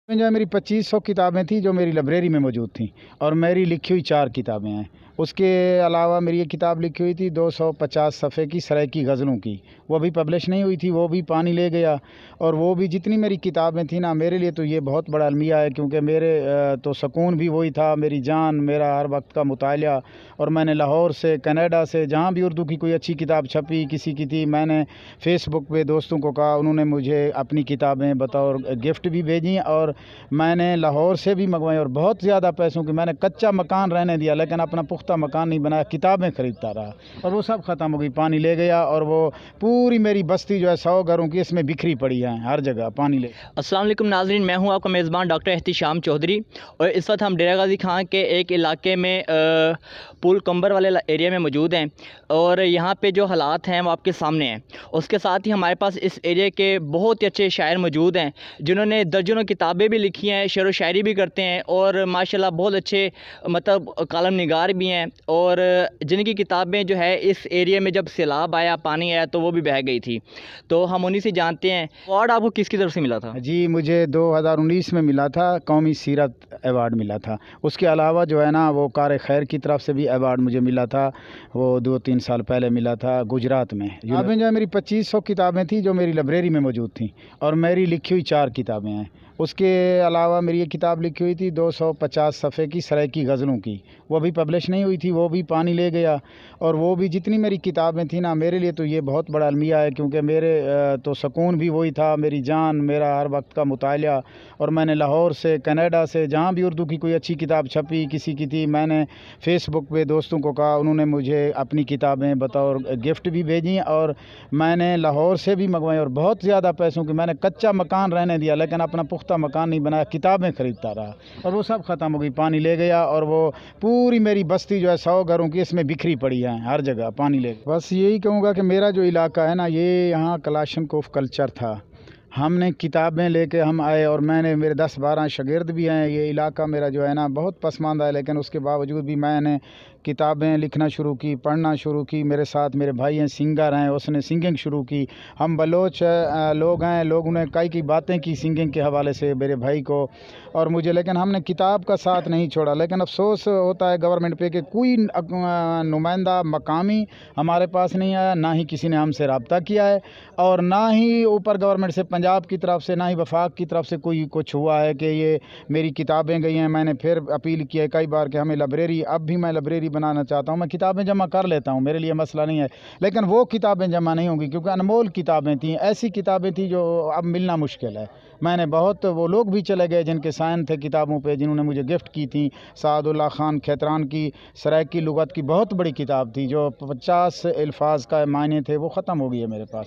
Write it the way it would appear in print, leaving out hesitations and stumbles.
जो मेरी 2500 किताबें थी जो मेरी लाइब्रेरी में मौजूद थी, और मेरी लिखी हुई 4 किताबें हैं। उसके अलावा मेरी एक किताब लिखी हुई थी 250 सफ़े की सराइकी गज़लों की, वो भी पब्लिश नहीं हुई थी, वो भी पानी ले गया। और वो भी जितनी मेरी किताबें थी ना, मेरे लिए तो ये बहुत बड़ा अलमिया है, क्योंकि मेरे तो सुकून भी वही था, मेरी जान, मेरा हर वक्त का मुतालिया। और मैंने लाहौर से, कनाडा से, जहाँ भी उर्दू की कोई अच्छी किताब छपी किसी की थी, मैंने फ़ेसबुक पे दोस्तों को कहा, उन्होंने मुझे अपनी किताबें बतौर गिफ्ट भी भेजी, और मैंने लाहौर से भी मंगवाई। और बहुत ज़्यादा पैसों की, मैंने कच्चा मकान रहने दिया लेकिन अपना पुख्ता मकान नहीं बनाया, किताबें ख़रीदता रहा, और वो सब ख़त्म हो गई, पानी ले गया। और वो पूरी मेरी बस्ती जो है 100 घरों की, इसमें बिखरी पड़ी है, हर जगह पानी ले। अस्सलाम वालेकुम नाज़रीन, मैं हूं आपका मेज़बान डॉक्टर एहतिशाम चौधरी, और इस वक्त हम डेरा गाजी खां के एक इलाके में पुल कंबर वाले एरिया में मौजूद हैं, और यहाँ पे जो हालात हैं वो आपके सामने हैं। उसके साथ ही हमारे पास इस एरिया के बहुत ही अच्छे शायर मौजूद हैं, जिन्होंने दर्जनों किताबें भी लिखी हैं, शेर व शायरी भी करते हैं, और माशाल्लाह बहुत अच्छे मतलब कलम निगार भी हैं, और जिनकी किताबें जो है इस एरिया में जब सैलाब आया, पानी आया, तो वो भी बह गई थी। तो हम उन्हीं से जानते हैं, अवार्ड आपको किसकी तरफ से मिला था? जी, मुझे 2019 में मिला था, कौमी सीरत अवार्ड मिला था। उसके अलावा जो है ना, वो कार खैर की तरफ से भी अवार्ड मुझे मिला था, वो 2-3 साल पहले मिला था गुजरात में। किताबें जो है मेरी 2500 किताबें थी जो मेरी लाइब्रेरी में मौजूद थी, और मेरी लिखी हुई 4 किताबें हैं। उसके अलावा मेरी एक किताब लिखी हुई थी 250 सफ़े की सराइकी गज़लों की, वो भी पब्लिश नहीं हुई थी, वो भी पानी ले गया। और वो भी जितनी मेरी किताबें थी ना, मेरे लिए तो ये बहुत बड़ा अलमिया है, क्योंकि मेरे तो सुकून भी वही था, मेरी जान, मेरा हर वक्त का मुतालिया। और मैंने लाहौर से, कनाडा से, जहाँ भी उर्दू की कोई अच्छी किताब छपी किसी की थी, मैंने फ़ेसबुक पे दोस्तों को कहा, उन्होंने मुझे अपनी किताबें बतौर गिफ्ट भी भेजी, और मैंने लाहौर से भी मंगवाई। और बहुत ज़्यादा पैसों की, मैंने कच्चा मकान रहने दिया लेकिन अपना पुख्ता मकान नहीं बनाया, किताबें ख़रीदता रहा, और वो सब ख़त्म हो गई, पानी ले गया। और वो पूरी मेरी बस्ती जो है 100 घरों की, इसमें बिखरी पड़ी है, हर जगह पानी ले गया। बस यही कहूँगा कि मेरा जो इलाका है ना, ये यहाँ कलाशनकोफ कल्चर था। हमने किताबें लेके हम आए, और मैंने, मेरे 10-12 शागिर्द भी हैं। ये इलाका मेरा जो है ना बहुत पसमानदा है, लेकिन उसके बावजूद भी मैंने किताबें लिखना शुरू की, पढ़ना शुरू की। मेरे साथ मेरे भाई हैं, सिंगर हैं, उसने सिंगिंग शुरू की। हम बलोच लोग हैं, लोगों ने कई बातें की सिंगिंग के हवाले से मेरे भाई को और मुझे, लेकिन हमने किताब का साथ नहीं छोड़ा। लेकिन अफसोस होता है गवर्नमेंट पे कि कोई नुमाइंदा मकामी हमारे पास नहीं आया, ना ही किसी ने हमसे रब्ता किया है, और ना ही ऊपर गवर्नमेंट से, पंजाब की तरफ से, ना ही वफाक की तरफ से कोई कुछ हुआ है कि ये मेरी किताबें गई हैं। मैंने फिर अपील की है कई बार कि हमें लाइब्रेरी, अब भी मैं लाइब्रेरी बनाना चाहता हूँ, मैं किताबें जमा कर लेता हूँ, मेरे लिए मसला नहीं है, लेकिन वो किताबें जमा नहीं होंगी, क्योंकि अनमोल किताबें थी, ऐसी किताबें थी जो अब मिलना मुश्किल है। मैंने बहुत, वो लोग भी चले गए जिनके साइन थे किताबों पे, जिन्होंने मुझे गिफ्ट की थी। सादुल्ला खान खैतरान की सराइकी लुगत की बहुत बड़ी किताब थी, जो 50 अल्फाज का मायने थे, वो ख़त्म हो गई है मेरे पास।